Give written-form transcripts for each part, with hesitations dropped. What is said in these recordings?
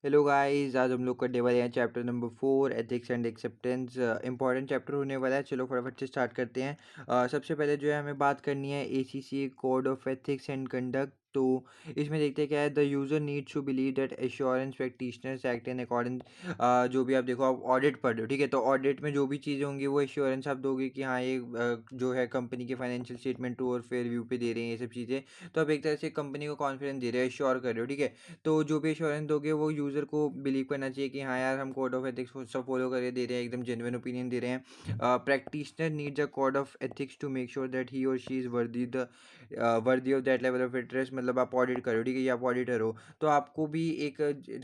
Hello guys, आज हम लोग करने वाले हैं chapter number 4 ethics and acceptance. Important chapter होने वाला है। चलो फटाफट से स्टार्ट करते हैं। सबसे पहले जो है हमें बात करनी है ACC code of ethics and conduct. तो इसमें देखते हैं क्या है। The user needs to believe that assurance practitioners act in according. जो भी आप देखो, आप ऑडिट पढ़ रहे हो, ठीक है। तो ऑडिट में जो भी चीज़ें होंगी वो एश्योरेंस आप दोगे कि हाँ ये जो है कंपनी के फाइनेंशियल स्टेटमेंट ट्रू और फेयर व्यू पे दे रहे हैं ये सब चीज़ें। तो आप एक तरह से कंपनी को कॉन्फिडेंस दे रहे हो, एश्योर कर रहे हो, ठीक है। तो जो भी एश्योरेंस दोगे वो यूज़र को बिलीव करना चाहिए कि हाँ यार, हम कोड ऑफ एथिक्स सब फॉलो करके दे रहे हैं, एकदम जेन्युइन ओपिनियन दे रहे हैं। Practitioner needs a code of ethics to make sure that he और she is worthy of that level of interest. मतलब आप ऑडिट करो, ठीक है, या आप ऑडिटर हो, तो आपको भी एक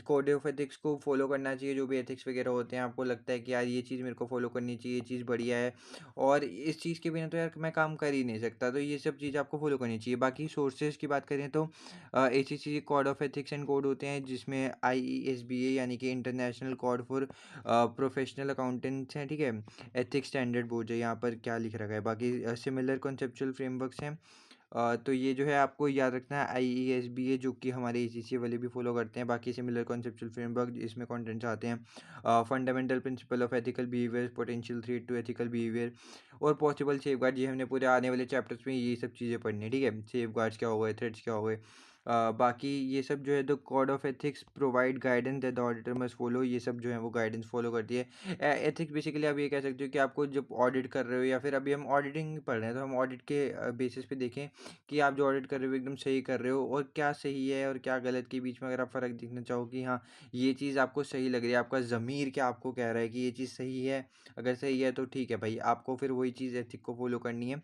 कोड ऑफ एथिक्स को फॉलो करना चाहिए। जो भी एथिक्स वगैरह होते हैं, आपको लगता है कि यार ये चीज़ मेरे को फॉलो करनी चाहिए, ये चीज़ बढ़िया है और इस चीज़ के बिना तो यार मैं काम कर ही नहीं सकता। तो ये सब चीज़ आपको फॉलो करनी चाहिए। बाकी सोर्सेज की बात करें तो ACC code of ethics and code होते हैं, जिसमें आईईएसबीए यानी कि international code for professional accountants हैं, ठीक है। एथिक्स स्टैंडर्ड बोर्ड है, यहाँ पर क्या लिख रखा है। बाकी सिमिलर कॉन्सेप्चुअल फ्रेमवर्क्स हैं। तो ये जो है आपको याद रखना है, आईईएसबीए जो कि हमारे एसीसी वाले भी फॉलो करते हैं। बाकी सिमिलर कॉन्सेप्चुअल फ्रेमवर्क, इसमें कंटेंट्स आते हैं fundamental principle of ethical behaviour, potential threat to ethical behaviour और पॉसिबल सेफगार्ड। ये हमने पूरे आने वाले चैप्टर्स में ये सब चीज़ें पढ़नी है, ठीक है। सेफगार्ड्स क्या हो गए, थ्रेट्स क्या हो गए। बाकी ये सब जो है the code of ethics provide guidance that the auditor must follow. ये सब जो है वो गाइडेंस फॉलो करती है। एथिक्स बेसिकली आप ये कह सकते हो कि आपको जब ऑडिट कर रहे हो, या फिर अभी हम ऑडिटिंग पढ़ रहे हैं, तो हम ऑडिट के बेसिस पे देखें कि आप जो ऑडिट कर रहे हो एकदम सही कर रहे हो, और क्या सही है और क्या गलत के बीच में अगर आप फ़र्क देखना चाहो कि हाँ ये चीज़ आपको सही लग रही है, आपका ज़मीर क्या आपको कह रहा है कि ये चीज़ सही है। अगर सही है तो ठीक है भाई, आपको फिर वही चीज़ एथिक को फॉलो करनी है।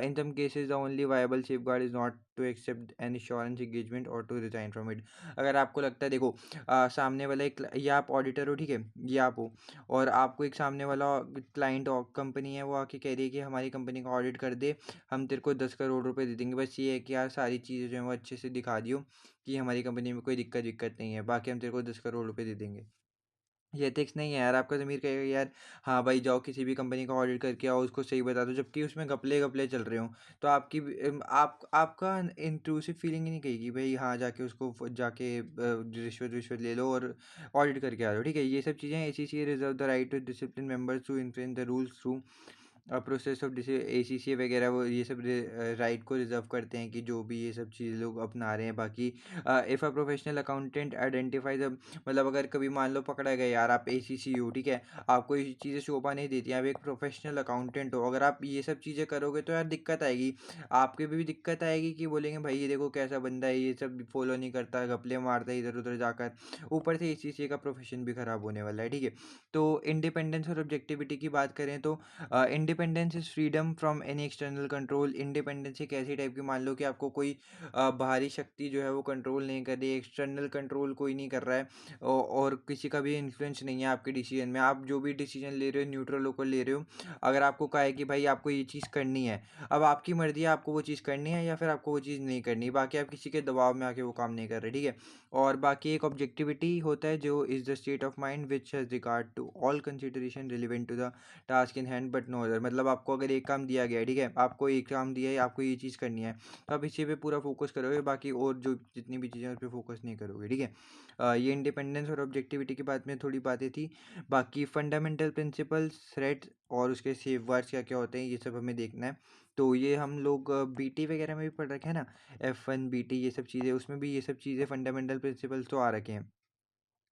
In some cases the only viable safeguard is not to accept an insurance engagement और टू रिजाइन फ्रॉम इट। अगर आपको लगता है, देखो, सामने वाला एक, या आप ऑडिटर हो, ठीक है, या आप हो, और आपको एक सामने वाला क्लाइंट और कंपनी है, वो आके कह रही है कि हमारी कंपनी का ऑडिट कर दे, हम तेरे को 10 करोड़ रुपए दे देंगे। बस ये है कि यार सारी चीज़ें जो हैं वो अच्छे से दिखा दियो कि हमारी कंपनी में कोई दिक्कत नहीं है, बाकी हम तेरे को 10 करोड़ रुपए दे देंगे। ये एथिक्स नहीं है यार। आपका ज़मीर कहेगा यार हाँ भाई, जाओ किसी भी कंपनी का ऑडिट करके आओ, उसको सही बता दो, जबकि उसमें घपले घपले चल रहे हों। तो आपकी आपका इंट्रूसिव फीलिंग ही नहीं कहेगी भाई हाँ, जाके उसको जाके रिश्वत रिश्वत ले लो और ऑडिट करके आ जाओ, ठीक है। ये सब चीज़ें ACC reserve the right to discipline members to influence the rules through process of this ACC वगैरह, वो ये सब राइट को रिजर्व करते हैं कि जो भी ये सब चीज़ लोग अपना रहे हैं। बाकी if a professional accountant identify the, मतलब अगर कभी मान लो पकड़ा गया यार, आप एसीसी हो, ठीक है, आपको ये चीज़ें शोभा नहीं देती, आप एक प्रोफेशनल अकाउंटेंट हो, अगर आप ये सब चीज़ें करोगे तो यार दिक्कत आएगी। आपके भी दिक्कत आएगी कि बोलेंगे भाई ये देखो कैसा बंदा है, ये सब फॉलो नहीं करता, घपले मारता है इधर उधर जाकर। ऊपर से एसीसी का प्रोफेशन भी ख़राब होने वाला है, ठीक है। तो इंडिपेंडेंस और ऑब्जेक्टिविटी की बात करें तो independence is freedom from any external control. Independence एक ऐसी टाइप की, मान लो कि आपको कोई बाहरी शक्ति जो है वो कंट्रोल नहीं कर रही है, एक्सटर्नल कंट्रोल कोई नहीं कर रहा है, और किसी का भी इन्फ्लुएंस नहीं है आपके डिसीजन में। आप जो भी डिसीजन ले रहे हो न्यूट्रल होकर ले रहे हो। अगर आपको कहा है कि भाई आपको ये चीज़ करनी है, अब आपकी मर्जी है आपको वो चीज़ करनी है या फिर आपको वो चीज़ नहीं करनी, बाकी आप किसी के दबाव में आके वो काम नहीं कर रहे, ठीक है। और बाकी एक ऑब्जेक्टिविटी होता है जो is the state of mind which has regard to all consideration relevant to the task in hand but no other. मतलब आपको अगर एक काम दिया गया है, ठीक है, आपको एक काम दिया है, आपको ये चीज़ करनी है, तो आप इसी पे पूरा फोकस करोगे, बाकी और जो जितनी भी चीज़ें हैं उस पर फोकस नहीं करोगे, ठीक है। ये इंडिपेंडेंस और ऑब्जेक्टिविटी की बात में थोड़ी बातें थी। बाकी फंडामेंटल प्रिंसिपल्स, थ्रेट्स और उसके सेफगार्ड्स क्या क्या होते हैं, ये सब हमें देखना है। तो ये हम लोग बीटी वगैरह में भी पढ़ रखे हैं ना, F1 बीटी ये सब चीज़ें, उसमें भी ये सब चीज़ें फंडामेंटल प्रिंसिपल्स तो आ रखे हैं।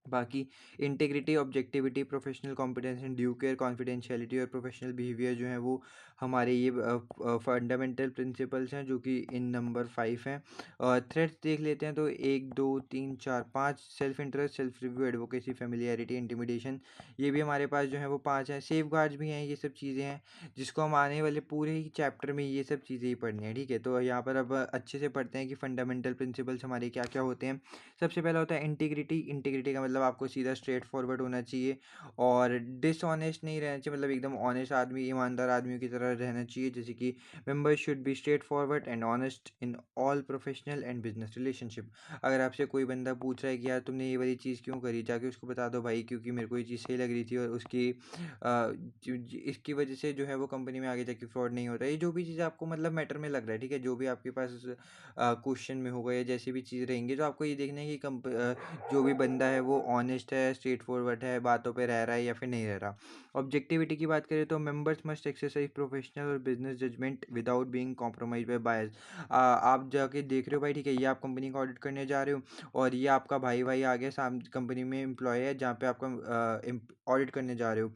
बाकी integrity, objectivity, professional competence and due care, confidentiality और प्रोफेशनल बिहेवियर जो है वो हमारे ये फंडामेंटल प्रिंसिपल्स हैं, जो कि इन नंबर 5 हैं। थ्रेड्स देख लेते हैं तो 1 2 3 4 5। Self interest, self review, advocacy, familiarity, intimidation, ये भी हमारे पास जो है वो 5 हैं। सेफ गार्ड्स भी हैं, ये सब चीज़ें हैं जिसको हम आने वाले पूरे ही चैप्टर में ये सब चीज़ें ही पढ़नी है, ठीक है। तो यहाँ पर अब अच्छे से पढ़ते हैं कि फंडामेंटल प्रिंसिपल्स हमारे क्या क्या होते हैं। सबसे पहला होता है इंटीग्रिटी। इंटीग्रिटी का मतलब आपको सीधा स्ट्रेट फॉरवर्ड होना चाहिए और डिसऑनेस्ट नहीं रहना चाहिए, मतलब एकदम ऑनेस्ट आदमी, ईमानदार आदमियों की तरह रहना चाहिए। जैसे कि members should be straight forward and honest in all professional and business relationship. अगर आपसे कोई बंदा पूछ रहा है कि यार तुमने ये वाली चीज़ क्यों करी, जाके उसको बता दो भाई क्योंकि मेरे को ये चीज़ सही लग रही थी और उसकी इसकी वजह से जो है वो कंपनी में आगे जाके फ्रॉड नहीं होता है। ये जो भी चीज़ आपको मतलब मैटर में लग रहा है, ठीक है, जो भी आपके पास क्वेश्चन में होगा या जैसी भी चीज़ रहेंगी, तो आपको ये देखना है कि जो भी बंदा है वो ऑनेस्ट है, स्ट्रेट फॉरवर्ड है, बातों पे रह रहा है या फिर नहीं रह रहा। ऑब्जेक्टिविटी की बात करें तो मेंबर्स मस्ट एक्सरसाइज प्रोफेशनल और business judgement without being compromise by bias. आप जाके देख रहे हो भाई, ठीक है, ये आप कंपनी का ऑडिट करने जा रहे हो और ये आपका भाई आगे साम कंपनी में एम्प्लॉय है जहाँ पे आपका ऑडिट करने जा रहे हो।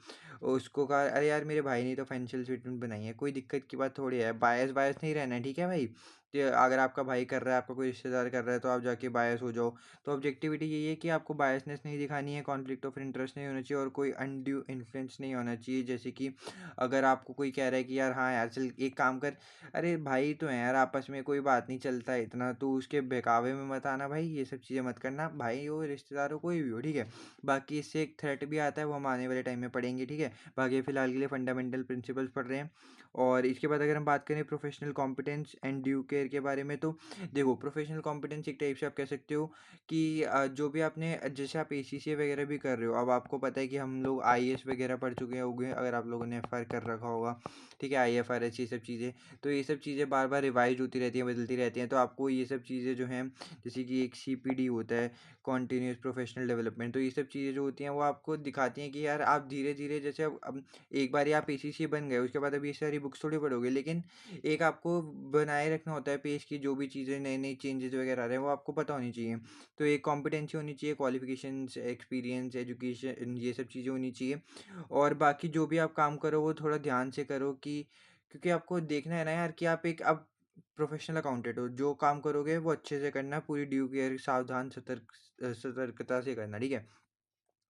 उसको कहा अरे यार मेरे भाई ने तो फाइनेंशियल स्टेटमेंट बनाई है, कोई दिक्कत की बात थोड़ी है, बायस बायस नहीं रहना है, ठीक है भाई। कि अगर आपका भाई कर रहा है, आपका कोई रिश्तेदार कर रहा है तो आप जाके बायस हो जाओ। तो ऑब्जेक्टिविटी यही है कि आपको बायसनेस नहीं दिखानी है, कॉन्फ्लिक्ट ऑफ इंटरेस्ट नहीं होना चाहिए और कोई अनड्यू इन्फ्लुएंस नहीं होना चाहिए। जैसे कि अगर आपको कोई कह रहा है कि यार हाँ यार चल एक काम कर, अरे भाई तो है यार, आपस में कोई बात नहीं चलता है इतना, तो उसके बहकावे में मत आना भाई, ये सब चीज़ें मत करना, भाई हो रिश्तेदार हो कोई भी हो, ठीक है। बाकी इससे एक थ्रेट भी आता है, वो हम आने वाले टाइम में पढ़ेंगे, ठीक है। बाकी फ़िलहाल के लिए फंडामेंटल प्रिंसिपल्स पढ़ रहे हैं। और इसके बाद अगर हम बात करें professional competence and due care के बारे में, तो देखो प्रोफेशनल कॉम्पिटेंस एक टाइप से आप कह सकते हो कि जो भी आपने जैसे आप एसीसी वगैरह भी कर रहे हो, अब आपको पता है कि हम लोग आईएएस वगैरह पढ़ चुके होंगे, अगर आप लोगों ने एफआर कर रखा होगा, ठीक है, आईएफआरएस ये सब चीज़ें। तो ये सब चीज़ें बार बार रिवाइज होती रहती हैं, बदलती रहती हैं, तो आपको ये सब चीज़ें जो हैं, जैसे कि एक सीपीडी होता है, कॉन्टीन्यूस प्रोफेशनल डेवलपमेंट, तो ये सब चीज़ें जो होती हैं वो आपको दिखाती हैं कि यार आप धीरे धीरे, जैसे अब एक बार आप एसीसी बन गए, उसके बाद अभी ये सारी बुक्स थोड़ी पढ़ोगे, लेकिन एक आपको बनाए रखना होता है पेज की, जो भी चीज़ें नई नई चेंजेस वगैरह आ रहे हैं वो आपको पता होनी चाहिए। तो एक कॉम्पिटेंसी होनी चाहिए, क्वालिफिकेशंस, एक्सपीरियंस, एजुकेशन, ये सब चीज़ें होनी चाहिए। और बाकी जो भी आप काम करो वो थोड़ा ध्यान से करो, कि क्योंकि आपको देखना है ना यार कि आप एक अब प्रोफेशनल अकाउंटेंट हो, जो काम करोगे वो अच्छे से करना, पूरी ड्यू केयर, सावधान सतर्कता से करना, ठीक है।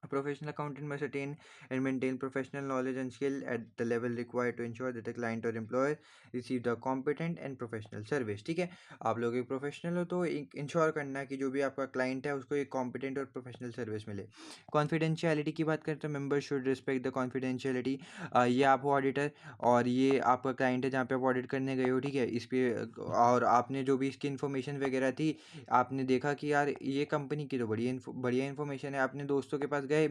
A professional accountant must attain and maintain professional knowledge and skill at the level required to ensure that the client or employer receive the competent and professional service। ठीक है, आप लोग एक प्रोफेशनल हो तो एक इंश्योर करना है कि जो भी आपका क्लाइंट है उसको एक कॉम्पिटेंट और प्रोफेशनल सर्विस मिले। कॉन्फिडेंशियलिटी की बात करें तो member should respect the confidentiality. ये आप हो ऑडिटर और ये आपका क्लाइंट है जहाँ पे आप ऑडिट करने गए हो, ठीक है, इस पे और आपने जो भी इसकी इन्फॉर्मेशन वगैरह थी, आपने देखा कि यार ये कंपनी की तो बढ़िया इन्फॉर्मेशन है, आपने दोस्तों के पास गए,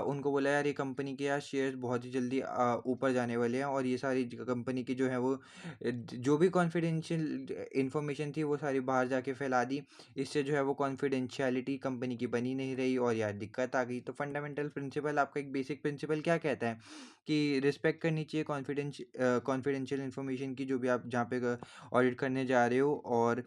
उनको बोला यार ये कंपनी के यार शेयर्स बहुत ही जल्दी ऊपर जाने वाले हैं और ये सारी कंपनी की जो है वो जो भी कॉन्फिडेंशियल इन्फॉर्मेशन थी वो सारी बाहर जाके फैला दी। इससे जो है वो कॉन्फिडेंशियलिटी कंपनी की बनी नहीं रही और यार दिक्कत आ गई। तो फंडामेंटल प्रिंसिपल, आपका एक बेसिक प्रिंसिपल क्या कहता है कि रिस्पेक्ट करनी चाहिए कॉन्फिडेंशियल इन्फॉर्मेशन की, जो भी आप जहाँ पे ऑडिट करने जा रहे हो, और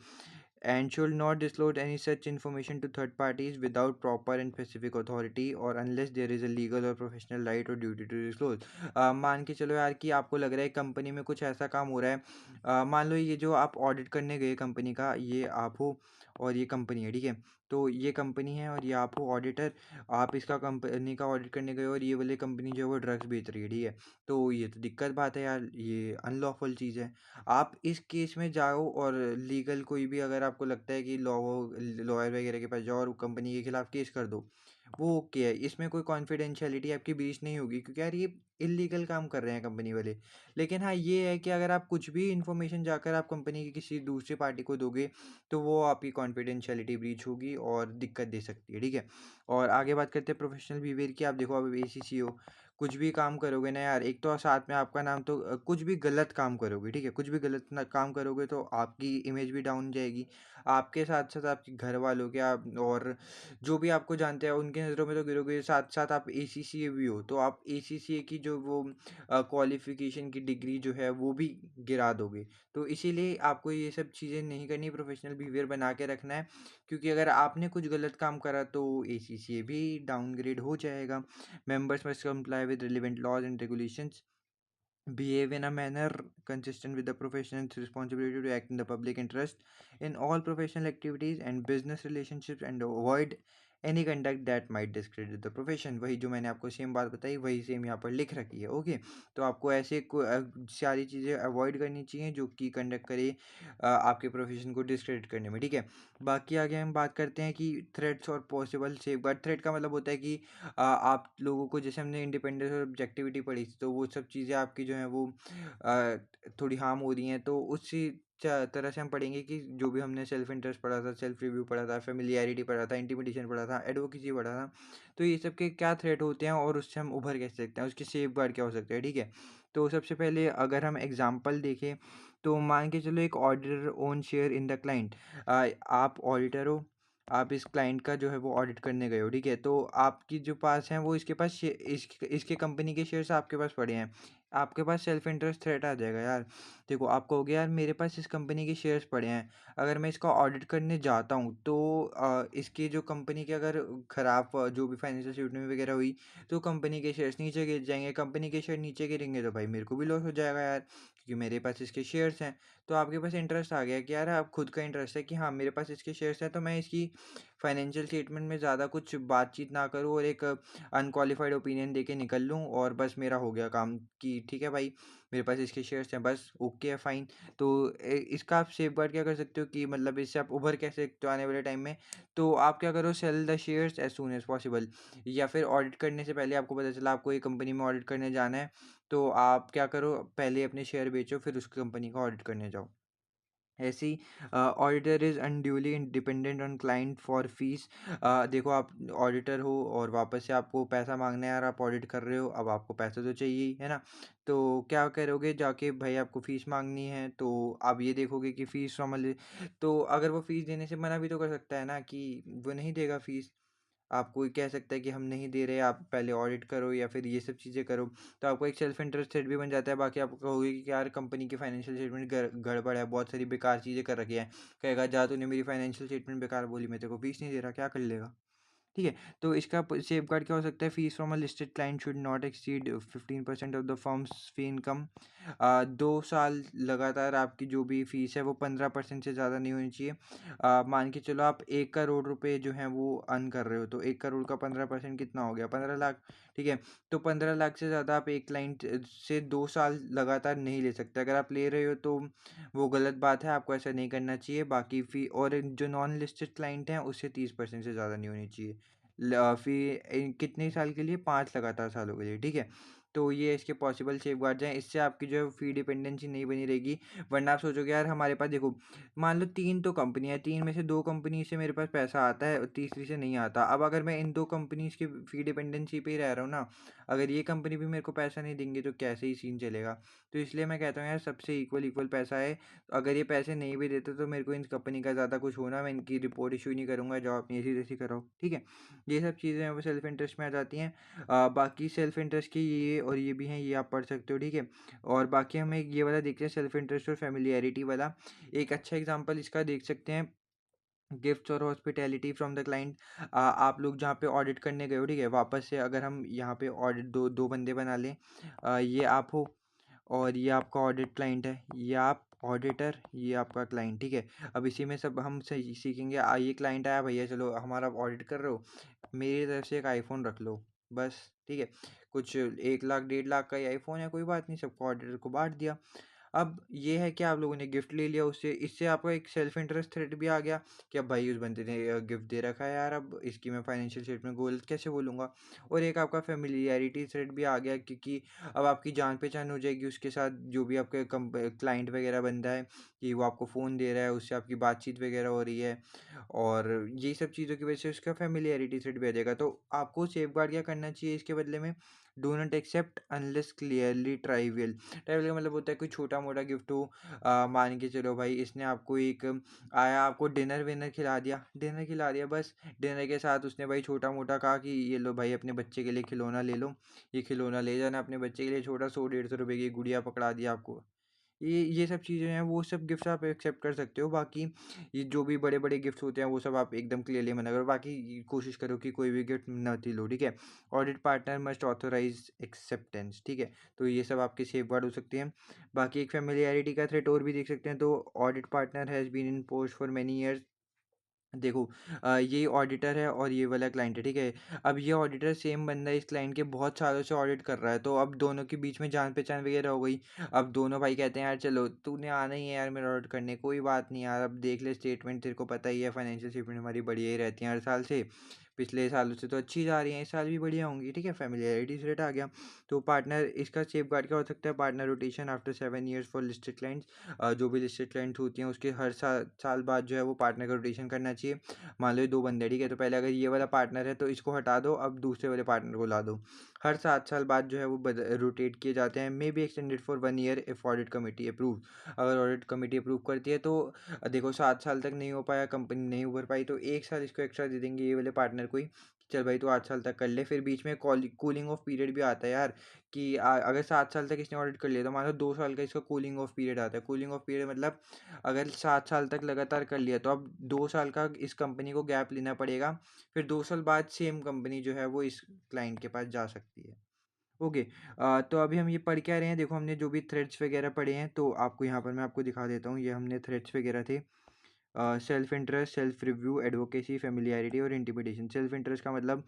and should not disclose any such information to third parties without proper and specific authority or unless there is a legal or professional right or duty to disclose। मान के चलो यार कि आपको लग रहा है कंपनी में कुछ ऐसा काम हो रहा है, मान लो ये जो आप ऑडिट करने गए कंपनी का, ये आप हो और ये कंपनी है, ठीक है। तो ये कंपनी है और ये आप हो ऑडिटर, आप इसका कंपनी का ऑडिट करने गए और ये वाली कंपनी जो है वो ड्रग्स बेच रही है, ठीक है। तो ये तो दिक्कत बात है यार, ये अनलॉफुल चीज़ है। आप इस केस में जाओ और लीगल कोई भी, अगर आपको लगता है कि लॉयर वगैरह के पास जाओ और कंपनी के खिलाफ केस कर दो, वो ओके है, इसमें कोई कॉन्फिडेंशियलिटी आपकी ब्रीच नहीं होगी, क्योंकि यार ये इलीगल काम कर रहे हैं कंपनी वाले। लेकिन हाँ ये है कि अगर आप कुछ भी इन्फॉर्मेशन जाकर आप कंपनी की किसी दूसरी पार्टी को दोगे तो वो आपकी कॉन्फिडेंशियलिटी ब्रीच होगी और दिक्कत दे सकती है, ठीक है। और आगे बात करते हैं प्रोफेशनल बिहेवियर की। आप देखो अब एसीसी हो, कुछ भी काम करोगे ना यार, एक तो साथ में आपका नाम तो कुछ भी गलत काम करोगे, ठीक है, कुछ भी गलत ना काम करोगे तो आपकी इमेज भी डाउन जाएगी, आपके साथ साथ आपके घर वालों के, आप और जो भी आपको जानते हैं उनकी नज़रों में तो गिरोगे, साथ साथ आप एसीसीए भी हो तो आप एसीसीए की जो वो क्वालिफिकेशन की डिग्री जो है वो भी गिरा दोगे। तो इसीलिए आपको ये सब चीज़ें नहीं करनी, प्रोफेशनल बिहेवियर बना के रखना है, क्योंकि अगर आपने कुछ गलत काम करा तो एसीसीए भी डाउनग्रेड हो जाएगा। Members must comply with relevant laws and regulations, behave in a manner consistent with the profession's responsibility to act in the public interest in all professional activities and business relationships, and avoid any conduct that might discredit the profession। वही जो मैंने आपको same बात बताई वही same यहाँ पर लिख रखी है, ओके। तो आपको ऐसे सारी चीज़ें अवॉइड करनी चाहिए जो कि कंडक्ट करे आपके प्रोफेशन को डिस्क्रेडिट करने में, ठीक है। बाकी आगे हम बात करते हैं कि थ्रेट्स और पॉसिबल सेफगार्ड। थ्रेट का मतलब होता है कि आप लोगों को, जैसे हमने इंडिपेंडेंस और ऑब्जेक्टिविटी पढ़ी थी, तो वो सब चीज़ें आपकी जो हैं वो थोड़ी हार्म हो रही हैं, तो उसी तरह से हम पढ़ेंगे कि जो भी हमने सेल्फ इंटरेस्ट पढ़ा था, सेल्फ रिव्यू पढ़ा था, फेमिलियरिटी पढ़ा था, इंटिमिडेशन पढ़ा था, एडवोकेसी पढ़ा था, तो ये सब के क्या थ्रेट होते हैं और उससे हम उभर कैसे सकते हैं, उसके सेफगार्ड क्या हो सकते हैं, ठीक है। तो सबसे पहले अगर हम एग्जाम्पल देखें तो मान के चलो एक auditor own share in the client, आप ऑडिटर हो आप इस क्लाइंट का जो है वो ऑडिट करने गए हो, ठीक है? तो आपकी जो पास हैं वो इसके पास इसके कंपनी के शेयर्स आपके पास पड़े हैं। आपके पास सेल्फ इंटरेस्ट थ्रेट आ जाएगा यार। देखो, आप कहोगे यार मेरे पास इस कंपनी के शेयर्स पड़े हैं, अगर मैं इसका ऑडिट करने जाता हूँ तो इसकी जो कंपनी की अगर खराब जो भी फाइनेंशियल स्टेटमेंट वगैरह हुई, तो कंपनी के शेयर्स नीचे गिर जाएँगे। कंपनी के शेयर नीचे गिरेंगे तो भाई मेरे को भी लॉस हो जाएगा यार, क्योंकि मेरे पास इसके शेयर्स हैं। तो आपके पास इंटरेस्ट आ गया कि यार आप खुद का इंटरेस्ट है कि हाँ, मेरे पास इसके शेयर्स हैं, तो मैं इसकी फाइनेंशियल स्टेटमेंट में ज़्यादा कुछ बातचीत ना करूँ और एक अनक्वालिफाइड ओपिनियन देके निकल लूँ और बस मेरा हो गया काम कि ठीक है भाई, मेरे पास इसके शेयर्स हैं, बस ओके है, फाइन। तो इसका आप सेफगार्ड क्या कर सकते हो कि मतलब इससे आप उभर कैसे सकते हो आने वाले टाइम में? तो आप क्या करो, sell the shares as soon as possible. या फिर ऑडिट करने से पहले आपको पता चला आपको एक कंपनी में ऑडिट करने जाना है, तो आप क्या करो, पहले अपने शेयर बेचो, फिर उस कंपनी का ऑडिट करने जाओ। ऐसे ही auditor is unduly dependent on client for fees. देखो, आप ऑडिटर हो और वापस से आपको पैसा मांगना है यार, आप ऑडिट कर रहे हो, अब आपको पैसा तो चाहिए ही है ना। तो क्या करोगे जाके, भाई आपको फ़ीस मांगनी है तो आप ये देखोगे कि फ़ीस फॉर्मल, तो अगर वो फ़ीस देने से मना भी तो कर सकता है ना कि वो नहीं देगा फ़ीस। आप कोई कह सकता है कि हम नहीं दे रहे, आप पहले ऑडिट करो या फिर ये सब चीज़ें करो। तो आपको एक सेल्फ इंटरेस्टेड भी बन जाता है। बाकी आप कहोगे कि यार कंपनी की फाइनेंशियल स्टेटमेंट गड़बड़ है, बहुत सारी बेकार चीज़ें कर रखी है। कहेगा जा तूने मेरी फाइनेंशियल स्टेटमेंट बेकार बोली, मैं तेरे को फीस नहीं दे रहा, क्या कर लेगा? ठीक है? तो इसका प सेफगार्ड क्या हो सकता है? Fees from a listed client should not exceed 15% of the firms fee income. 2 साल लगातार आपकी जो भी फीस है वो 15% से ज़्यादा नहीं होनी चाहिए। मान के चलो आप 1 करोड़ रुपए जो हैं वो अर्न कर रहे हो, तो 1 करोड़ का 15% कितना हो गया? 15 लाख, ठीक है? तो 15 लाख से ज़्यादा आप एक क्लाइंट से 2 साल लगातार नहीं ले सकते। अगर आप ले रहे हो तो वो गलत बात है, आपको ऐसा नहीं करना चाहिए। बाकी फ़ी और जो नॉन लिस्टेड क्लाइंट हैं उससे 30% से ज़्यादा नहीं होनी चाहिए। कितने साल के लिए? 5 लगातार सालों के लिए, ठीक है? तो ये इसके पॉसिबल सेफगार्ड्स हैं। इससे आपकी जो है फ़ी डिपेंडेंसी नहीं बनी रहेगी। वरना आप सोचोगे यार हमारे पास देखो, मान लो 3 तो कंपनियाँ हैं, 3 में से 2 कंपनी से मेरे पास पैसा आता है और तीसरी से नहीं आता। अब अगर मैं इन 2 कंपनीज़ की फ़ी डिपेंडेंसी पे ही रह रहा हूँ ना, अगर ये कंपनी भी मेरे को पैसा नहीं देंगे तो कैसे ही सीन चलेगा? तो इसलिए मैं कहता हूँ यार सबसे इक्वल पैसा है। अगर ये पैसे नहीं भी देते तो मेरे को इन कंपनी का ज़्यादा कुछ होना, मैं इनकी रिपोर्ट इश्यू नहीं करूँगा, जाओ अपनी ऐसी-तैसी कराओ, ठीक है? ये सब चीज़ें हैं वो सेल्फ इंटरेस्ट में आ जाती हैं। बाकी सेल्फ इंटरेस्ट की ये और ये भी हैं, ये आप पढ़ सकते हो, ठीक है? और बाकी हम एक ये वाला देखते हैं, सेल्फ इंटरेस्ट और फ़ैमिलियरिटी वाला। एक अच्छा एग्ज़ाम्पल इसका देख सकते हैं, गिफ्ट्स और हॉस्पिटैलिटी फ्रॉम द क्लाइंट। आप लोग जहाँ पे ऑडिट करने गए हो, ठीक है? वापस से अगर हम यहाँ पे ऑडिट 2 बंदे बना लें, ये आप हो और ये आपका ऑडिट क्लाइंट है, ये आप ऑडिटर, ये आपका क्लाइंट, ठीक है? अब इसी में सब हम सीखेंगे। ये क्लाइंट आया, भैया चलो हमारा ऑडिट कर रहे हो, मेरी तरफ से एक आईफ़ोन रख लो, बस, ठीक है? कुछ 1 लाख 1.5 लाख का ही आईफ़ोन है, कोई बात नहीं, सबको ऑडिटर को बाँट दिया। अब ये है कि आप लोगों ने गिफ्ट ले लिया उससे, इससे आपका एक सेल्फ इंटरेस्ट थ्रेट भी आ गया कि अब भाई उस बंदे ने गिफ्ट दे रखा है यार, अब इसकी मैं फाइनेंशियल स्टेटमेंट को गलत कैसे बोलूँगा। और एक आपका फेमिलियरिटी थ्रेट भी आ गया, क्योंकि अब आपकी जान पहचान हो जाएगी उसके साथ, जो भी आपके क्लाइंट वगैरह बंदा है, कि वो आपको फ़ोन दे रहा है, उससे आपकी बातचीत वगैरह हो रही है, और ये सब चीज़ों की वजह से उसका फेमिलियरिटी थ्रेट भी आ जाएगा। तो आपको सेफ गार्ड क्या करना चाहिए इसके बदले में? Do not accept unless clearly trivial. Trivial का मतलब होता है कोई छोटा मोटा गिफ्ट हो। मान के चलो भाई, इसने आपको एक आया, आपको डिनर विनर डिनर खिला दिया, बस। डिनर के साथ उसने भाई छोटा मोटा कहा कि ये लो भाई अपने बच्चे के लिए खिलौना ले लो, ये खिलौना ले जाना अपने बच्चे के लिए, छोटा 100-150 रुपए की गुड़िया पकड़ा दिया आपको। ये सब चीज़ें हैं, वो सब गिफ्ट्स आप एक्सेप्ट कर सकते हो। बाकी ये जो भी बड़े-बड़े गिफ्ट्स होते हैं वो सब आप एकदम क्लियरली मना करो। बाकी कोशिश करो कि कोई भी गिफ्ट मत ही लो, ठीक है? Audit partner must authorise acceptance, ठीक है? तो ये सब आपके सेफगार्ड हो सकती हैं। बाकी एक फ़ैमिलियरिटी का थ्रेट और भी देख सकते हैं, तो audit partner has been in post for many years. देखो, ये ऑडिटर है और ये वाला क्लाइंट है, ठीक है? अब ये ऑडिटर सेम बंदा इस क्लाइंट के बहुत सालों से ऑडिट कर रहा है, तो अब दोनों के बीच में जान-पहचान वगैरह हो गई। अब दोनों भाई कहते हैं यार चलो तूने आना ही है यार मेरा ऑडिट करने, कोई बात नहीं यार, अब देख ले स्टेटमेंट, तेरे को पता ही है फाइनेंशियल स्टेटमेंट हमारी बढ़िया ही रहती है हर साल से। पिछले सालों से तो अच्छी जा रही हैं, इस साल भी बढ़िया होंगी, ठीक है। फ़ैमिलियरिटी रेट आ गया। तो पार्टनर इसका सेफगार्ड क्या हो सकता है, partner rotation after 7 years for listed clients. जो भी लिस्टेड क्लाइंट्स होती हैं उसके हर साल बाद जो है वो पार्टनर का रोटेशन करना चाहिए। मान लो ये 2 बंदे हैं, ठीक है, तो पहले अगर ये वाला पार्टनर है तो इसको हटा दो, अब दूसरे वाले पार्टनर को ला दो। हर 7 साल बाद जो है वो रोटेट किए जाते हैं। May be extended for 1 year if audit committee approve. अगर ऑडिट कमेटी अप्रूव करती है तो देखो 7 साल तक नहीं हो पाया, कंपनी नहीं उभर पाई, तो 1 साल इसको एक्स्ट्रा दे देंगे ये वाले पार्टनर को ही। चल भाई, तो 8 साल तक कर ले। फिर बीच में कूलिंग ऑफ पीरियड भी आता है यार, कि अगर 7 साल तक इसने ऑडिट कर लिया तो मान लो 2 साल का इसका कूलिंग ऑफ पीरियड आता है। कूलिंग ऑफ पीरियड मतलब अगर 7 साल तक लगातार कर लिया तो अब 2 साल का इस कंपनी को गैप लेना पड़ेगा। फिर 2 साल बाद सेम कंपनी जो है वो इस क्लाइंट के पास जा सकती है। ओके। तो अभी हम ये पढ़ क्या रहे हैं, देखो हमने जो भी थ्रेड्स वगैरह पढ़े हैं तो आपको यहाँ पर मैं आपको दिखा देता हूँ। ये हमने थ्रेड्स वगैरह थे। Self interest, self review, advocacy, familiarity और इंटिमिडेशन। सेल्फ इंटरेस्ट का मतलब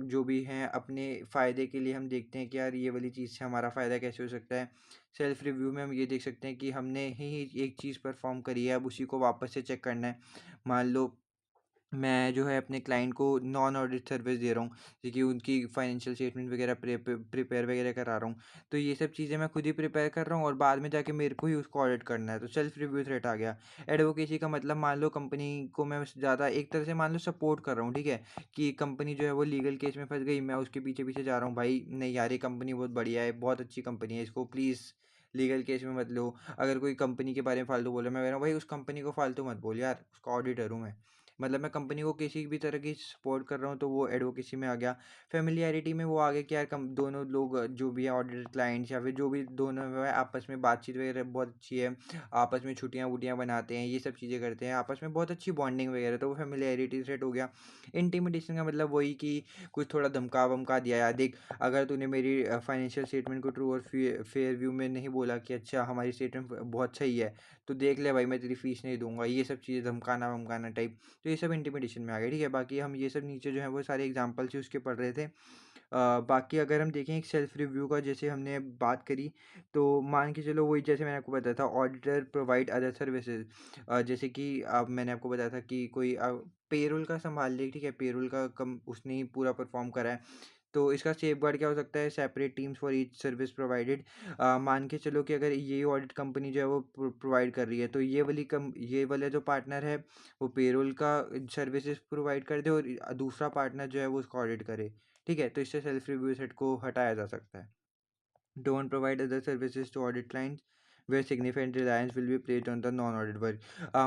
जो भी हैं अपने फ़ायदे के लिए हम देखते हैं कि यार ये वाली चीज़ से हमारा फ़ायदा कैसे हो सकता है। सेल्फ रिव्यू में हम ये देख सकते हैं कि हमने ही एक चीज़ परफॉर्म करी है, अब उसी को वापस से चेक करना है। मान लो मैं जो है अपने क्लाइंट को नॉन ऑडिट सर्विस दे रहा हूँ, जैसे कि उनकी फाइनेंशियल स्टेटमेंट वगैरह प्रिपेयर वगैरह करा रहा हूँ। तो ये सब चीज़ें मैं खुद ही प्रिपेयर कर रहा हूँ और बाद में जाके मेरे को ही उसको ऑडिट करना है, तो सेल्फ रिव्यू थ्रेट आ गया। एडवोकेसी का मतलब मान लो कंपनी को मैं ज़्यादा एक तरह से मान लो सपोर्ट कर रहा हूँ, ठीक है, कि कंपनी जो है वो लीगल केस में फंस गई, मैं उसके पीछे पीछे जा रहा हूँ, भाई नहीं यार ये कंपनी बहुत बढ़िया है, बहुत अच्छी कंपनी है, इसको प्लीज़ लीगल केस में मत लो। अगर कोई कंपनी के बारे में फालतू बोले, मैं कह रहा हूँ भाई उस कंपनी को फालतू मत बोल यार, उसका ऑडिटर हूँ मैं। मतलब मैं कंपनी को किसी भी तरह की सपोर्ट कर रहा हूँ, तो वो एडवोकेसी में आ गया। फेमिलियरिटी में वो आ गया कि यार दोनों लोग जो भी है ऑडिटर क्लाइंट्स या फिर जो भी दोनों में आपस में बातचीत वगैरह बहुत अच्छी है, आपस में छुट्टियाँ वुट्टियाँ बनाते हैं, ये सब चीज़ें करते हैं, आपस में बहुत अच्छी बॉन्डिंग वगैरह, तो वो फेमिलियरिटी सेट हो गया। इंटीमिडेशन का मतलब वही कि कुछ थोड़ा धमका वमका दिया, यार देख अगर तूने मेरी फाइनेंशियल स्टेटमेंट को ट्रू और फेयर व्यू में नहीं बोला कि अच्छा हमारी स्टेटमेंट बहुत सही है, तो देख ले भाई मैं तेरी फीस नहीं दूंगा, ये सब चीज़ें धमकाना वमकाना टाइप। तो ये सब इंटिमिडेशन में आ गया, ठीक है। बाकी हम ये सब नीचे जो है वो सारे एग्जांपल्स ही उसके पढ़ रहे थे। बाकी अगर हम देखें एक सेल्फ रिव्यू का, जैसे हमने बात करी, तो मान के चलो वही जैसे मैंने आपको बताया था, ऑडिटर प्रोवाइड अदर सर्विसेज। जैसे कि अब मैंने आपको बताया था कि कोई पेरोल का संभाल ले, ठीक है, पेरोल का कम उसने ही पूरा परफॉर्म करा है, तो इसका सेफगार्ड क्या हो सकता है, separate teams for each service provided. मान के चलो कि अगर ये ऑडिट कंपनी जो है वो प्रोवाइड कर रही है, तो ये वाला जो पार्टनर है वो पेरोल का सर्विसेज प्रोवाइड कर दे और दूसरा पार्टनर जो है वो उसका ऑडिट करे, ठीक है। तो इससे सेल्फ रिव्यू सेट को हटाया जा सकता है। Don't provide other services to audit clients where significant reliance will be placed on the non audit work।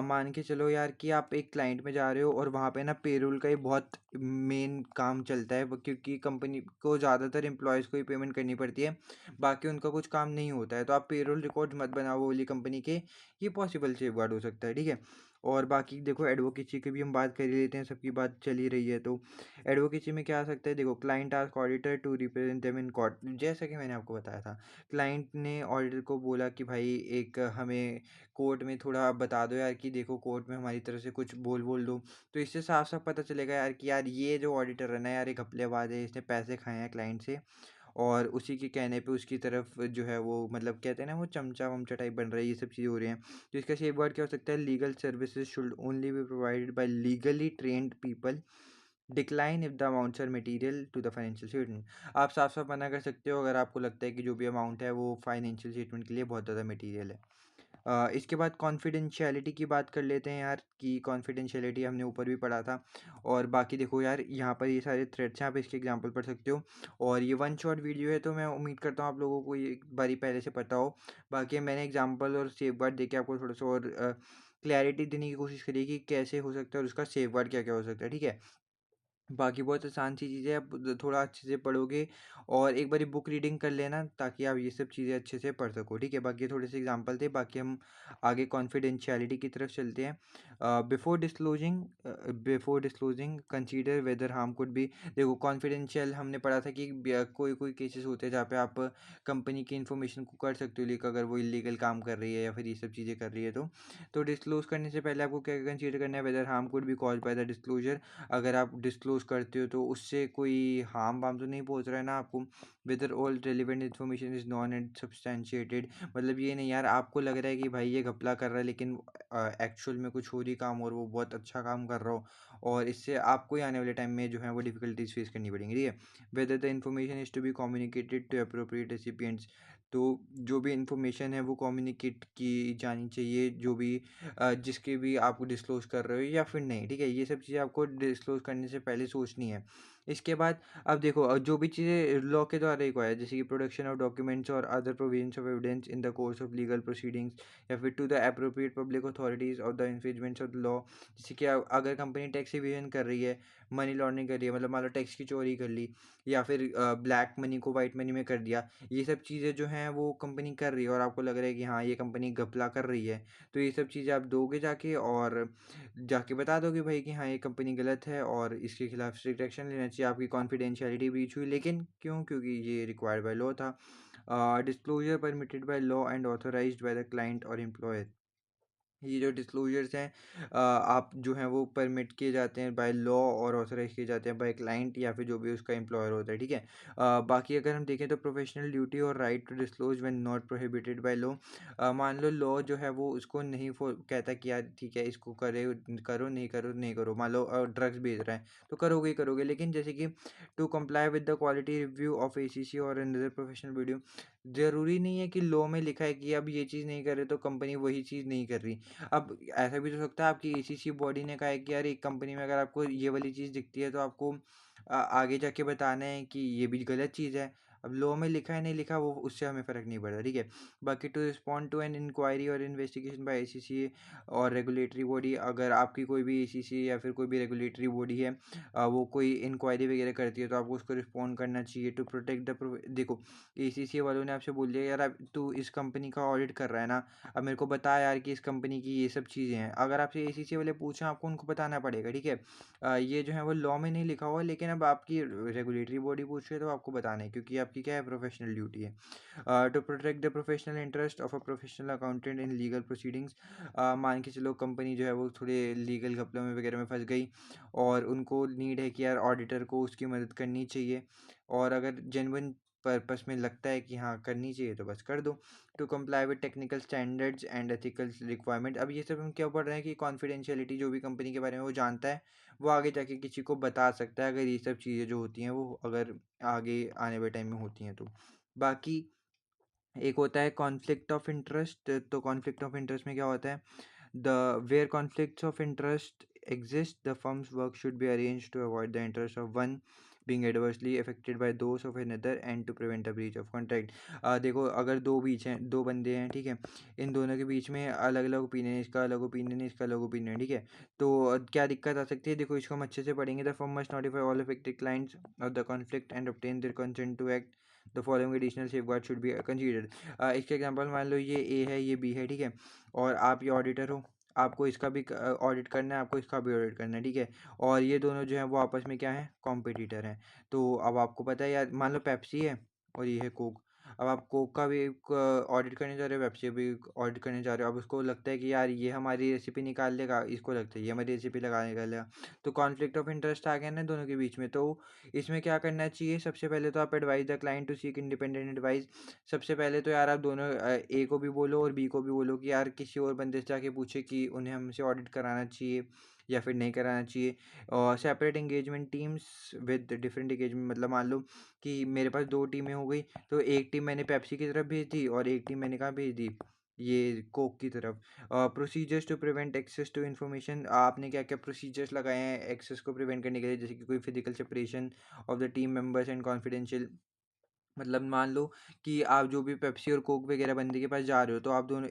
मान के चलो यार कि आप एक क्लाइंट में जा रहे हो और वहाँ पे ना पेरोल का ही बहुत मेन काम चलता है, क्योंकि कंपनी को ज़्यादातर एम्प्लॉयज़ को ही पेमेंट करनी पड़ती है, बाकी उनका कुछ काम नहीं होता है, तो आप पेरोल रिकॉर्ड मत बनाओ वो वाली कंपनी के, ये पॉसिबल सेफगार्ड हो सकता है, ठीक है। और बाकी देखो एडवोकेसी की भी हम बात कर ही लेते हैं, सबकी बात चल ही रही है, तो एडवोकेसी में क्या आ सकता है, देखो client ask auditor to represent them in court, जैसा कि मैंने आपको बताया था, क्लाइंट ने ऑडिटर को बोला कि भाई एक हमें कोर्ट में थोड़ा बता दो यार, कि देखो कोर्ट में हमारी तरफ से कुछ बोल दो। तो इससे साफ साफ पता चलेगा यार कि यार ये जो ऑडिटर है ना यार, एक घपलेबाज है, इसने पैसे खाए हैं क्लाइंट से, और उसी के कहने पे उसकी तरफ जो है वो मतलब कहते हैं ना वो चमचा वमचा टाइप बन रहा है, ये सब चीज़ें हो रही हैं। तो इसका सेफगार्ड क्या हो सकता है, legal services should only be provided by legally trained people, decline if the amounts are material to the financial statement. आप साफ साफ मना कर सकते हो अगर आपको लगता है कि जो भी अमाउंट है वो फाइनेंशियल स्टेटमेंट के लिए बहुत ज़्यादा मटेरियल है। इसके बाद कॉन्फिडेंशियलिटी की बात कर लेते हैं यार, कि कॉन्फिडेंशियलिटी हमने ऊपर भी पढ़ा था। और बाकी देखो यार यहाँ पर ये सारे थ्रेड्स हैं, आप इसके एग्जांपल पढ़ सकते हो। और ये वन शॉट वीडियो है, तो मैं उम्मीद करता हूँ आप लोगों को ये एक बारी पहले से पता हो। बाकी मैंने एग्जांपल और सेफगार्ड देके आपको थोड़ा सा और क्लैरिटी देने की कोशिश करी कि कैसे हो सकता है और उसका सेफगार्ड क्या क्या हो सकता है, ठीक है। बाकी बहुत आसान सी चीज़ें, आप थोड़ा अच्छे से पढ़ोगे और एक बारी बुक रीडिंग कर लेना ताकि आप ये सब चीज़ें अच्छे से पढ़ सको, ठीक है। बाकी थोड़े से एग्जांपल थे, बाकी हम आगे कॉन्फिडेंशियलिटी की तरफ चलते हैं। Before disclosing consider whether harm could be. देखो कॉन्फिडेंशियल हमने पढ़ा था कि कोई कोई केसेस होते हैं जहाँ पे आप कंपनी की इन्फॉर्मेशन को कर सकते हो लीक, अगर वो इलीगल काम कर रही है या फिर ये सब चीज़ें कर रही है, तो डिस्क्लोज करने से पहले आपको क्या कंसीडर करना है, whether harm could be caused by the disclosure. अगर आप डिस्क्लोज डिस्क्लोज़ करते हो तो उससे कोई हार्म वार्म तो नहीं पहुँच रहा है ना आपको? Whether all relevant information is known and substantiated, मतलब ये नहीं यार आपको लग रहा है कि भाई ये घपला कर रहा है, लेकिन एक्चुअल में कुछ और ही काम और वो बहुत अच्छा काम कर रहा हो, और इससे आपको ही आने वाले टाइम में जो है वो डिफ़िकल्टीज़ फ़ेस करनी पड़ेंगी, ठीक है? Whether the information is to be communicated to appropriate recipients, तो जो भी इन्फॉर्मेशन है वो कम्युनिकेट की जानी चाहिए, जो भी जिसके भी आप डिस्क्लोज़ कर रहे हो या फिर नहीं, ठीक है? ये सब चीज़ें आपको डिस्क्लोज़ करने से पहले सोचनी है। इसके बाद अब देखो जो भी चीज़ें लॉ के द्वारा रिक्वायर्ड, जैसे कि प्रोडक्शन ऑफ डॉक्यूमेंट्स और other provisions of evidence in the course of legal proceedings, या फिर to the appropriate public authorities of the infringements of the law. जैसे कि अगर कंपनी टैक्स इवेजन कर रही है, मनी लॉन्ड्रिंग कर रही है, मतलब मान लो टैक्स की चोरी कर ली, या फिर ब्लैक मनी को वाइट मनी में कर दिया, ये सब चीज़ें जो हैं वो कंपनी कर रही है और आपको लग रहा है कि हाँ ये कंपनी घपला कर रही है, तो ये सब चीज़ें आप दोगे जाके, और जाके बता दोगे भाई कि हाँ ये कंपनी गलत है और इसके खिलाफ स्ट्रिक्ट एक्शन लेना चाहिए, आपकी कॉन्फिडेंशियलिटी ब्रीच हुई, लेकिन क्यों? क्योंकि ये रिक्वायर्ड बाय लॉ था। Disclosure permitted by law and authorised by the client और एम्प्लॉयर, ये जो डिस्क्लोजर्स हैं आप जो हैं वो परमिट किए जाते हैं बाय लॉ और ऑथराइज किए जाते हैं बाय क्लाइंट या फिर जो भी उसका एम्प्लॉयर होता है, ठीक है? बाकी अगर हम देखें तो प्रोफेशनल ड्यूटी और right to disclose when not prohibited by law, मान लो लॉ जो है वो उसको नहीं कहता कि यार ठीक है इसको करो नहीं करो नहीं करो, मान लो ड्रग्स बेच रहे हैं तो करोगे ही करोगे, लेकिन जैसे कि to comply with the quality review of ACC और अनदर प्रोफेशनल वीडियो, ज़रूरी नहीं है कि लॉ में लिखा है कि अब ये चीज़ नहीं कर रहे तो कंपनी वही चीज़ नहीं कर रही। अब ऐसा भी तो हो सकता है आपकी एसीसी बॉडी ने कहा है कि यार एक कंपनी में अगर आपको ये वाली चीज़ दिखती है तो आपको आगे जाके बताना है कि ये भी गलत चीज़ है। अब लॉ में लिखा है नहीं लिखा वो उससे हमें फ़र्क नहीं पड़ता, ठीक है? बाकी to respond to an inquiry और इन्वेस्टिगेशन बाय एसीसी और रेगुलेटरी बॉडी, अगर आपकी कोई भी एसीसी या फिर कोई भी रेगुलेटरी बॉडी है वो कोई इंक्वायरी वगैरह करती है तो आपको उसको रिस्पॉन्ड करना चाहिए टू प्रोटेक्ट द देखो एसीसी वालों ने आपसे बोल दिया यार अब तू इस कंपनी का ऑडिट कर रहा है ना, अब मेरे को बता यार कि इस कंपनी की ये सब चीज़ें हैं। अगर आपसे एसीसी वाले पूछें आपको उनको बताना पड़ेगा, ठीक है? ये जो है वो लॉ में नहीं लिखा हुआ, लेकिन अब आपकी रेगुलेटरी बॉडी पूछ रही है तो आपको बताना है क्योंकि आपकी क्या है प्रोफेशनल ड्यूटी है। To protect the professional interest of a professional accountant in legal proceedings, मान के चलो कंपनी जो है वो थोड़े लीगल घपलों में वगैरह में फँस गई और उनको नीड है कि यार ऑडिटर को उसकी मदद करनी चाहिए, और अगर जेन्युइन पर्पस में लगता है कि हाँ करनी चाहिए तो बस कर दो। To comply with technical standards and ethical requirement, अब ये सब हम क्या पढ़ रहे हैं कि कॉन्फिडेंशियलिटी जो भी कंपनी के बारे में वो जानता है वो आगे जाके किसी को बता सकता है अगर ये सब चीज़ें जो होती हैं वो अगर आगे आने वाले टाइम में होती हैं तो। बाकी एक होता है कॉन्फ्लिक्ट ऑफ इंटरेस्ट, तो कॉन्फ्लिक्ट ऑफ इंटरेस्ट में क्या होता है? The where conflicts of interest exist, the firm's work should be arranged to avoid the interest of one being adversely affected by those of another and to prevent a breach of contract। देखो अगर दो बंदे हैं, ठीक है? इन दोनों के बीच में अलग अलग ओपिनियन है, इसका अलग ओपिनियन है, इसका अलग ओपिनियन है, ठीक है? तो क्या दिक्कत आ सकती है? देखो इसको हम अच्छे से पढ़ेंगे। The firm must notify all affected clients of the conflict and obtain their consent to act, the following additional safeguard should be considered. इसके एग्जांपल मान लो ये ए है ये बी है, ठीक है? और आप ये ऑडिटर हो, आपको इसका भी ऑडिट करना है, आपको इसका भी ऑडिट करना है, ठीक है? और ये दोनों जो हैं वो आपस में क्या हैं? कॉम्पिटिटर हैं। तो अब आपको पता है यार, मान लो पेप्सी है और ये है कोक। अब आप कोक का भी एक ऑडिट करने जा रहे हो, पेप्सी भी ऑडिट करने जा रहे हो। अब उसको लगता है कि यार ये हमारी रेसिपी निकाल लेगा, इसको लगता है ये हमारी रेसिपी लगा निकालेगा। तो कॉन्फ्लिक्ट ऑफ इंटरेस्ट आ गया ना दोनों के बीच में। तो इसमें क्या करना चाहिए? सबसे पहले तो आप advice the client to seek independent advice. सबसे पहले तो यार आप दोनों ए को भी बोलो और बी को भी बोलो कि यार किसी और बंदे से जाके पूछे कि उन्हें हमसे ऑडिट कराना चाहिए या फिर नहीं कराना चाहिए। और separate engagement teams with different engagement, मतलब मान लो कि मेरे पास दो टीमें हो गई, तो एक टीम मैंने पेप्सी की तरफ भेज दी और एक टीम मैंने कहाँ भेज दी? ये कोक की तरफ। Procedures to prevent access to information, आपने क्या क्या प्रोसीजर्स लगाए हैं एक्सेस को प्रिवेंट करने के लिए? जैसे कि कोई physical separation of the team members and confidential, मतलब मान लो कि आप जो भी पेप्सी और कोक वगैरह बंदे के पास जा रहे हो तो आप दोनों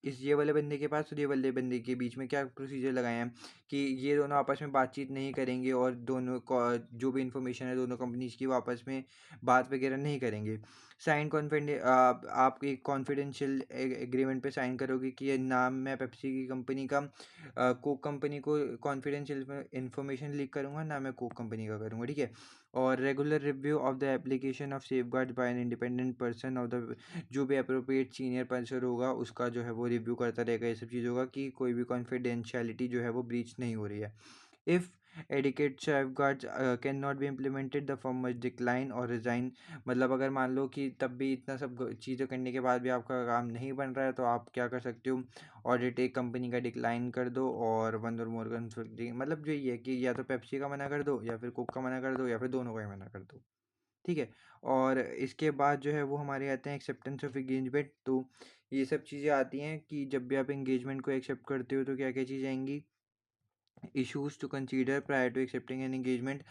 इस ये वाले बंदे के पास और ये वाले बंदे के बीच में क्या प्रोसीजर लगाए हैं कि ये दोनों आपस में बातचीत नहीं करेंगे और दोनों को जो भी इंफॉर्मेशन है दोनों कंपनीज की वो आपस में बात वगैरह नहीं करेंगे। साइन कॉन्फिडेंट, आप एक कॉन्फिडेंशियल एग्रीमेंट पे साइन करोगे कि ये नाम मैं पेप्सी की कंपनी का कोक कंपनी को कॉन्फिडेंशियल इंफॉर्मेशन लीक करूँगा, ना मैं कोक कंपनी का करूँगा, ठीक है? और regular review of the application of safeguard by an independent person of the, जो भी अप्रोप्रिएट सीनियर पर्सन होगा उसका जो है वो रिव्यू करता रहेगा ये सब चीज़ होगा कि कोई भी कॉन्फिडेंशियलिटी जो है वो ब्रीच नहीं हो रही है। If adequate safeguards can not be implemented, the firm must decline और रिजाइन। मतलब अगर मान लो कि तब भी इतना सब चीज़ें करने के बाद भी आपका काम नहीं बन रहा है तो आप क्या कर सकते हो, ऑडिट एक कंपनी का डिक्लाइन कर दो और वन और मोर कंसल्टिंग, मतलब जो ये है कि या तो पेप्सी का मना कर दो या फिर कोक का मना कर दो या फिर दोनों का ही मना कर दो। ठीक है। और इसके बाद जो है वो हमारे आते हैं एक्सेप्टेंस ऑफ एंगेजमेंट। तो ये सब चीज़ें आती हैं कि जब भी आप एंगेजमेंट को एक्सेप्ट करते हो तो क्या क्या चीज़ें आएंगी। Issues to consider prior to accepting an engagement.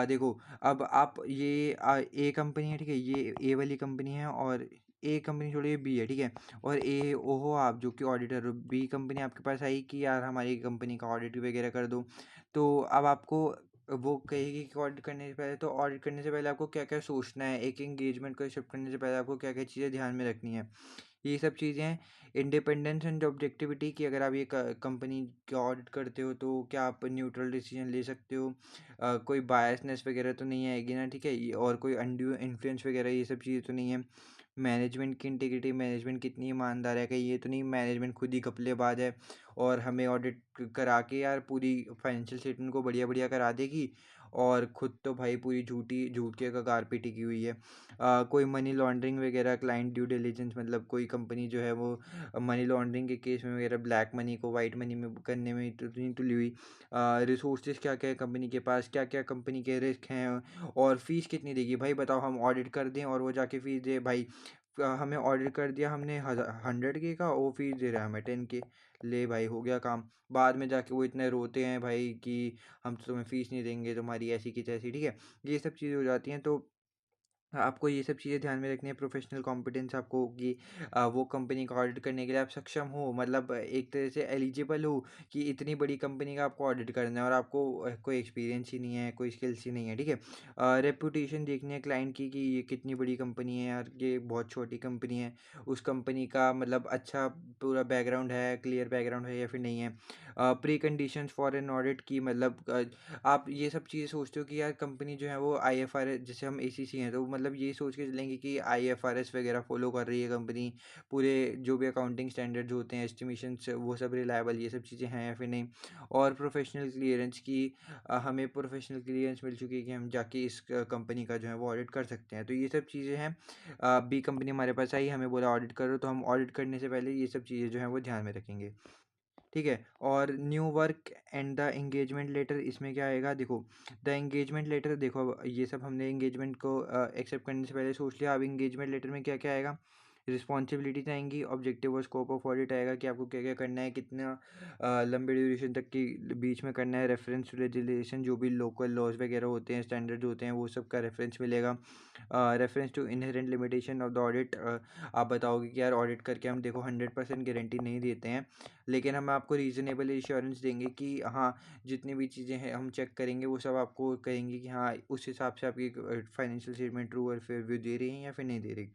देखो, अब आप ये ए कंपनी है, ठीक है, ये ए वाली कंपनी है और ए कंपनी छोड़िए बी है, ठीक है, और ए ओ हो आप जो कि ऑडिटर हो, बी कंपनी आपके पास आई कि यार हमारी कंपनी का ऑडिट वगैरह कर दो। तो अब आपको वो कहेगी कि ऑडिट करने से पहले, तो ऑडिट करने से पहले आपको क्या क्या सोचना है, एक एंगेजमेंट को एक्सेप्ट करने से पहले आपको क्या क्या चीज़ें ध्यान में रखनी है, ये सब चीज़ें हैं। इंडिपेंडेंस एंड ऑब्जेक्टिविटी की, अगर आप ये कंपनी का ऑडिट करते हो तो क्या आप न्यूट्रल डिसीजन ले सकते हो, कोई बायसनेस वगैरह तो नहीं आएगी ना, ठीक है, और कोई अनड्यू इन्फ्लुएंस वगैरह ये सब चीज़ें तो नहीं है। मैनेजमेंट की इंटीग्रिटी, मैनेजमेंट कितनी ईमानदार है, कहीं ये तो नहीं मैनेजमेंट खुद ही घपलेबाज है और हमें ऑडिट करा के यार पूरी फाइनेंशियल स्टेटमेंट को बढ़िया बढ़िया करा देगी और खुद तो भाई पूरी झूठ के कगार पे टिकी हुई है। कोई मनी लॉन्ड्रिंग वगैरह, क्लाइंट ड्यू डिलिजेंस, मतलब कोई कंपनी जो है वो मनी लॉन्ड्रिंग के केस में वगैरह ब्लैक मनी को वाइट मनी में करने में तो नहीं तुली हुई। रिसोर्सेज क्या क्या है कंपनी के पास, क्या क्या कंपनी के रिस्क हैं, और फीस कितनी देगी भाई बताओ। हम ऑडिट कर दें और वो जाके फीस दे भाई, हमें ऑर्डर कर दिया हमने 100 के का, वो फीस दे रहा है हमें 10 के। ले भाई हो गया काम। बाद में जाके वो इतने रोते हैं भाई कि हम तो तुम्हें फीस नहीं देंगे, तुम्हारी ऐसी की तैसी, ठीक है, ये सब चीज़ें हो जाती हैं। तो आपको ये सब चीज़ें ध्यान में रखनी है। प्रोफेशनल कॉम्पिटेंस आपको होगी, वो कंपनी का ऑडिट करने के लिए आप सक्षम हो, मतलब एक तरह से एलिजिबल हो कि इतनी बड़ी कंपनी का आपको ऑडिट करना है और आपको कोई एक्सपीरियंस ही नहीं है, कोई स्किल्स ही नहीं है, ठीक है। रेपुटेशन देखनी है क्लाइंट की कि ये कितनी बड़ी कंपनी है यार, ये बहुत छोटी कंपनी है, उस कंपनी का मतलब अच्छा पूरा बैकग्राउंड है, क्लियर बैकग्राउंड है या फिर नहीं है। Pre conditions for an audit की, मतलब आप ये सब चीज़ें सोचते हो कि यार कंपनी जो है वो आईएफआरएस, जैसे हम एसीसी हैं तो मतलब ये सोच के चलेंगे कि आईएफआरएस वगैरह फॉलो कर रही है कंपनी, पूरे जो भी अकाउंटिंग स्टैंडर्ड्स होते हैं, एस्टिमेशंस, वो सब रिलायबल, ये सब चीज़ें हैं या फिर नहीं। और प्रोफेशनल क्लियरेंस की, हमें प्रोफेशनल क्लियरेंस मिल चुकी है कि हम जाके इस कंपनी का जो है वो ऑडिट कर सकते हैं। तो ये सब चीज़ें हैं। बी कंपनी हमारे पास आई, हमें बोला ऑडिट करो, तो हम ऑडिट करने से पहले ये सब चीज़ें जो हैं वो ध्यान में रखेंगे, ठीक है। और new work and the engagement letter, इसमें क्या आएगा देखो। द एंगेजमेंट लेटर, देखो अब ये सब हमने एंगेजमेंट को एक्सेप्ट करने से पहले सोच लिया। अब एंगेजमेंट लेटर में क्या क्या आएगा, रिस्पॉन्सिबिलिटीज आएंगी, ऑब्जेक्टिव और स्कोप ऑफ ऑडिट आएगा कि आपको क्या क्या करना है, कितना लंबे ड्यूरेशन तक की बीच में करना है, रेफरेंस टू लेजिस्लेशन, जो भी लोकल लॉज वगैरह होते हैं, स्टैंडर्ड्स होते हैं, वो सब का रेफरेंस मिलेगा। Reference to inherent limitation of the audit, आप बताओगे कि यार ऑडिट करके हम देखो 100% गारंटी नहीं देते हैं, लेकिन हम आपको रीज़नेबल इंश्योरेंस देंगे कि हाँ जितनी भी चीज़ें हैं हम चेक करेंगे, वो सब आपको कहेंगे कि हाँ उस हिसाब से आपकी फाइनेंशियल स्टेटमेंट ट्रू और फेयर व्यू दे रही हैं या फिर नहीं दे रही।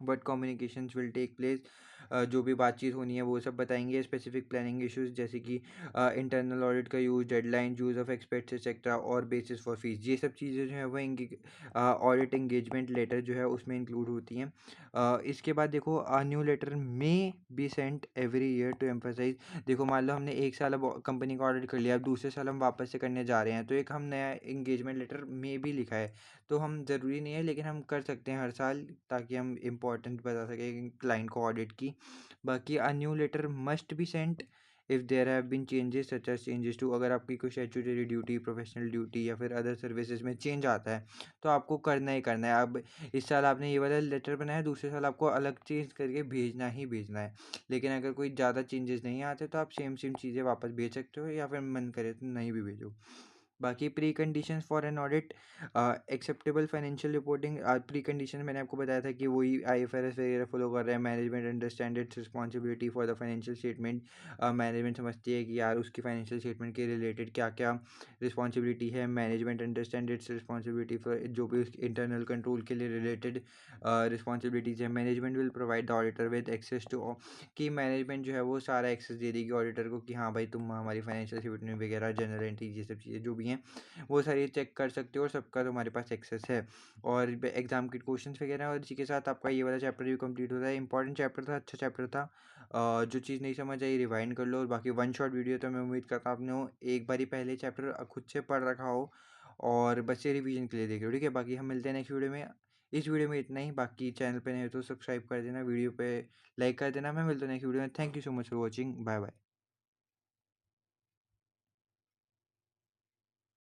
But communications will take place, जो भी बातचीत होनी है वो सब बताएंगे। स्पेसिफिक प्लानिंग इश्यूज जैसे कि इंटरनल ऑडिट का use, deadline, use of experts etcetera, और बेसिस फॉर फीस, ये सब चीज़ें जो है वो ऑडिट एंगेजमेंट लेटर जो है उसमें इंक्लूड होती हैं। इसके बाद देखो, a new letter may be sent every year to emphasise. देखो मान लो हमने एक साल अब कंपनी का ऑडिट कर लिया, अब दूसरे साल हम वापस से करने जा रहे हैं, तो एक हम नया एंगेजमेंट लेटर मे भी लिखा है, तो हम ज़रूरी नहीं है लेकिन हम कर सकते हैं हर साल, ताकि हम इम्पोर्टेंट बता सकें क्लाइंट को ऑडिट की। बाकी a new letter must be sent if there have been changes such as changes to, अगर आपकी कोई स्टैट्यूटरी ड्यूटी, प्रोफेशनल ड्यूटी या फिर अदर सर्विसेज में चेंज आता है तो आपको करना ही करना है। अब इस साल आपने ये वाला लेटर बनाया, दूसरे साल आपको अलग चेंज करके भेजना ही भेजना है, लेकिन अगर कोई ज़्यादा चेंजेस नहीं आते तो आप सेम सेम चीज़ें वापस भेज सकते हो, या फिर मन करे तो नहीं भी भेजो। बाकी pre condition for an audit, acceptable financial reporting. Pre condition मैंने आपको बताया था कि वही आईएफआरएस वगैरह फॉलो कर रहे हैं, management understand its responsibility for the financial statement. Management समझती है कि यार उसकी फाइनेंशियल स्टेटमेंट के रिलेटेड क्या क्या रिस्पॉन्सिबिलिटी है, management understand its responsibility for जो भी उसके इंटरनल कंट्रोल के लिए रिलेटेड रिस्पॉन्सिबिलिटीज़ है। Management will provide the auditor with access to, कि मैनेजमेंट जो है वो सारा एक्सेस दे देगी ऑडिटर को कि हाँ भाई तुम हमारी फाइनेंशियल स्टेटमेंट वगैरह जनरल एंट्री ये सब चीज़ें जो भी भी हैं, वो सारी चेक कर सकते हो और सबका तुम्हारे पास एक्सेस है। और एग्ज़ाम के क्वेश्चंस वगैरह, और इसी के साथ आपका ये वाला चैप्टर भी कंप्लीट होता है। इंपॉर्टेंट चैप्टर था, अच्छा चैप्टर था। जो चीज़ नहीं समझ आई रिवाइंड कर लो, और बाकी वन शॉट वीडियो तो मैं उम्मीद करता हूँ आपने एक बार ही पहले चैप्टर खुद से पढ़ रखा हो और बस ये रिवीजन के लिए देख रहे हो, ठीक है। बाकी हम मिलते हैं नेक्स्ट वीडियो में। इस वीडियो में इतना ही, बाकी चैनल पे नए हो तो सब्सक्राइब कर देना, वीडियो पे लाइक कर देना। मैं मिलता हूँ नेक्स्ट वीडियो में। Thank you so much for watching, bye bye.